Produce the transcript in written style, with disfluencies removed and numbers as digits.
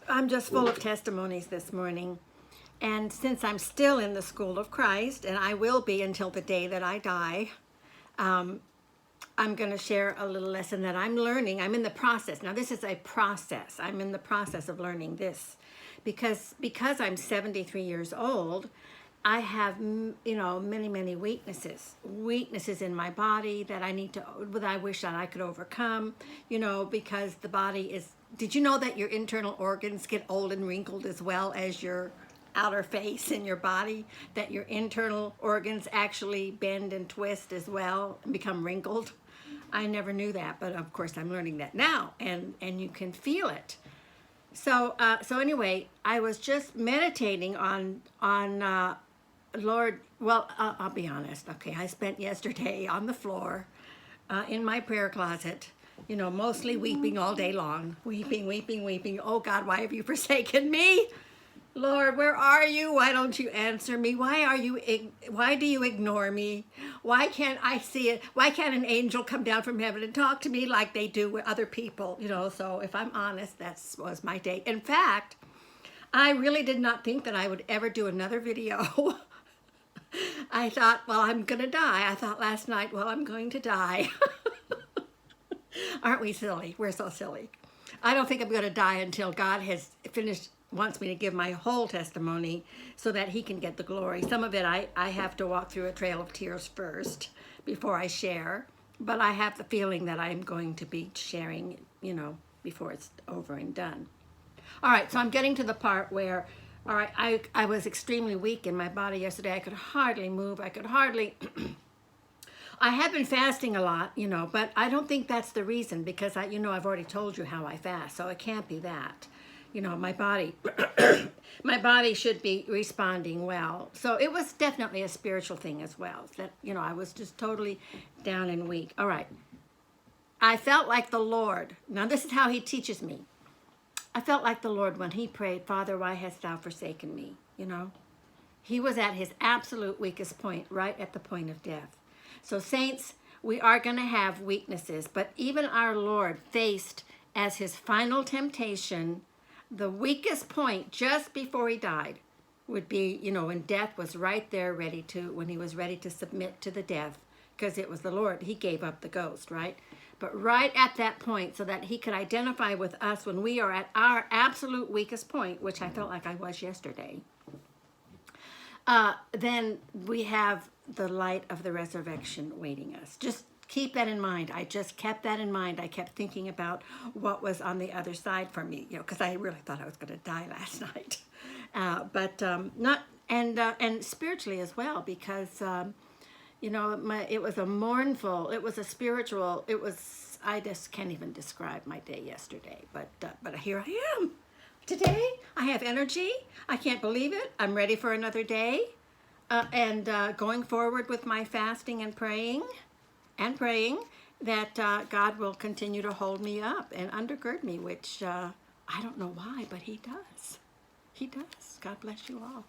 I'm just full of testimonies this morning. And since I'm still in the school of Christ, and I will be until the day that I die, I'm going to share a little lesson that I'm learning. I'm in the process. Now, this is a process. I'm in the process of learning this because I'm 73 years old. I have, many weaknesses in my body that I wish that I could overcome, because the body is, did you know that your internal organs get old and wrinkled as well as your outer face in your body, that your internal organs actually bend and twist as well and become wrinkled? I never knew that, but of course I'm learning that now, and you can feel it. So anyway, I was just meditating on Lord, well, I'll be honest. Okay, I spent yesterday on the floor in my prayer closet, mostly weeping all day long. Weeping. Oh God, why have you forsaken me? Lord, where are you? Why don't you answer me? Why do you ignore me? Why can't I see it? Why can't an angel come down from heaven and talk to me like they do with other people? So if I'm honest, that was my day. In fact, I really did not think that I would ever do another video. I thought, well, I'm going to die. I thought last night, well, I'm going to die. Aren't we silly? We're so silly. I don't think I'm going to die until God has wants me to give my whole testimony so that he can get the glory. Some of it I have to walk through a trail of tears first before I share. But I have the feeling that I'm going to be sharing, before it's over and done. All right, so I'm getting to the part where, all right, I was extremely weak in my body yesterday. I could hardly move. I have been fasting a lot, but I don't think that's the reason because I've already told you how I fast, so it can't be that. My body, my body should be responding well. So it was definitely a spiritual thing as well. That, I was just totally down and weak. All right. I felt like the Lord. Now this is how he teaches me. I felt like the Lord when he prayed, Father, why hast thou forsaken me? He was at his absolute weakest point, right at the point of death. So saints, we are going to have weaknesses, but even our Lord faced as his final temptation, the weakest point just before he died would be, when death was right there when he was ready to submit to the death, because it was the Lord. He gave up the ghost, right? But right at that point, so that he could identify with us when we are at our absolute weakest point, which I felt like I was yesterday, then we have the light of the resurrection waiting us. Just keep that in mind. I just kept that in mind. I kept thinking about what was on the other side for me, because I really thought I was going to die last night. But not, and spiritually as well, because it was a mournful, it was a spiritual, I just can't even describe my day yesterday, but here I am. Today, I have energy. I can't believe it. I'm ready for another day. And going forward with my fasting and praying that God will continue to hold me up and undergird me, which I don't know why, but he does. He does. God bless you all.